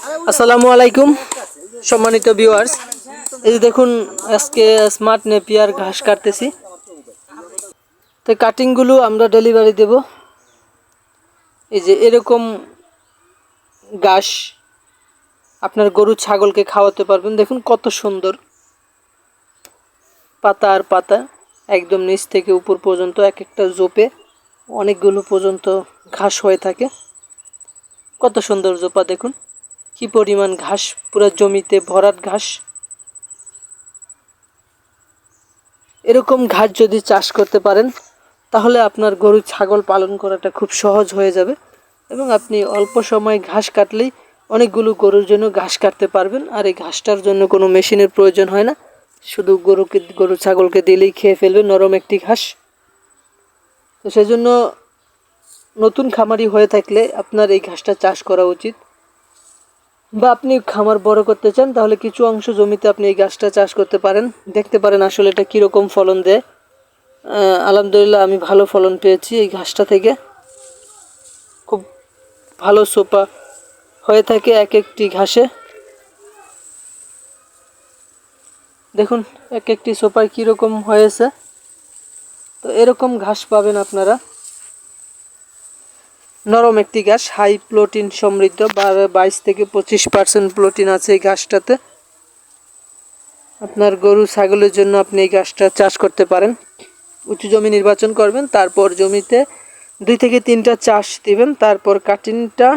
আসসালামু আলাইকুম সম্মানিত ভিউয়ার্স, এই যে দেখুন আজকে স্মার্ট নেপিয়ার ঘাস কাটতেছি। তো কাটিংগুলো আমরা ডেলিভারি দেব। এই যে এরকম ঘাস আপনার গরু ছাগলকে খাওয়াতে পারবেন। দেখুন কত সুন্দর পাতা আর পাতা, একদম নিচ থেকে উপর পর্যন্ত এক একটা জোপে অনেকগুলো পর্যন্ত ঘাস হয়ে থাকে। কত সুন্দর জোপা, দেখুন কি পরিমাণ ঘাস, পুরো জমিতে ভরাট ঘাস। এরকম ঘাস যদি চাষ করতে পারেন তাহলে আপনার গরু ছাগল পালন করাটা খুব সহজ হয়ে যাবে এবং আপনি অল্প সময় ঘাস কাটলেই অনেকগুলো গরুর জন্য ঘাস কাটতে পারবেন। আর এই ঘাসটার জন্য কোনো মেশিনের প্রয়োজন হয় না, শুধু গরু ছাগলকে দিলেই খেয়ে ফেলবে নরম একটি ঘাস। তো সেজন্য নতুন খামারি হয়ে থাকলে আপনার এই ঘাসটা চাষ করা উচিত, বা আপনি খামার বড় করতে চান তাহলে কিছু অংশ জমিতে আপনি এই গাছটা চাষ করতে পারেন। দেখতে পারেন আসলে এটা কীরকম ফলন দেয়। আলহামদুলিল্লাহ আমি ভালো ফলন পেয়েছি এই ঘাসটা থেকে। খুব ভালো সোপা হয়ে থাকে এক একটি ঘাসে। দেখুন এক একটি সোপায় কীরকম হয়েছে। তো এরকম ঘাস পাবেন আপনারা, নরম একটি ঘাস, হাই প্রোটিন সমৃদ্ধ, 22 থেকে 25% প্রোটিন আছে এই ঘাসটাতে। আপনার গরু ছাগলের জন্য আপনি এই ঘাসটা চাষ করতে পারেন। উঁচু জমি নির্বাচন করবেন, তারপর জমিতে 2 থেকে 3টা চাষ দিবেন, তারপর কাটিংটা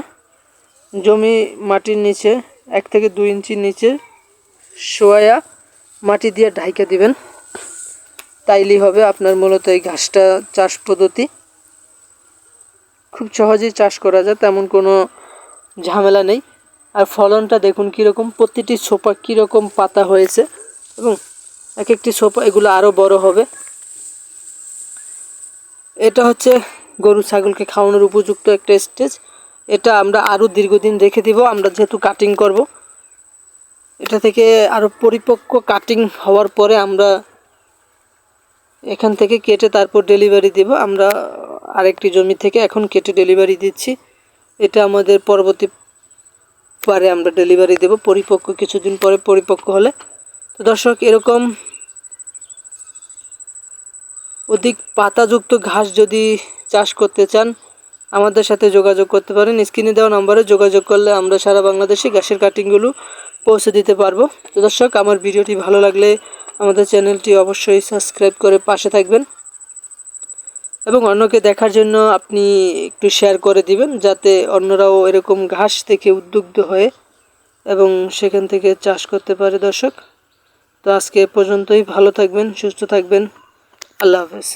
জমি মাটির নিচে 1 থেকে 2 ইঞ্চি নিচে শোয়া মাটি দিয়ে ঢাইকা দিবেন। তাইলেই হবে আপনার মূলত এই ঘাসটা চাষ পদ্ধতি। খুব সহজেই চাষ করা যায়, তেমন কোনো ঝামেলা নেই। আর ফলনটা দেখুন কীরকম, প্রতিটি ছোপা কীরকম পাতা হয়েছে এবং এক একটি ছোপা এগুলো আরও বড় হবে। এটা হচ্ছে গরু ছাগলকে খাওয়ানোর উপযুক্ত একটা স্টেজ। এটা আমরা আরও দীর্ঘদিন রেখে দিব, আমরা যেহেতু কাটিং করব। এটা থেকে আরও পরিপক্ক কাটিং হওয়ার পরে আমরা এখান থেকে কেটে তারপর ডেলিভারি দেব। আমরা আরেকটি জমি থেকে এখন কেটে ডেলিভারি দিচ্ছি। এটা আমাদের পরবর্তী পারে আমরা ডেলিভারি দেব পরিপক্ক, কিছুদিন পরে পরিপক্ক হলে। তো দর্শক, এরকম অধিক পাতাযুক্ত ঘাস যদি চাষ করতে চান আমাদের সাথে যোগাযোগ করতে পারেন। স্ক্রিনে দেওয়া নম্বরে যোগাযোগ করলে আমরা সারা বাংলাদেশে ঘাসের কাটিংগুলো পৌঁছে দিতে পারবো। তো দর্শক, আমার ভিডিওটি ভালো লাগলে আমাদের চ্যানেলটি অবশ্যই সাবস্ক্রাইব করে পাশে থাকবেন এবং অন্যকে দেখার জন্য আপনি একটু শেয়ার করে দিবেন, যাতে অন্যরাও এরকম ঘাস থেকে উদ্বুদ্ধ হয়ে এবং সেখান থেকে চাষ করতে পারে। দর্শক, তো আজকে এ পর্যন্তই। ভালো থাকবেন, সুস্থ থাকবেন। আল্লাহ হাফেজ।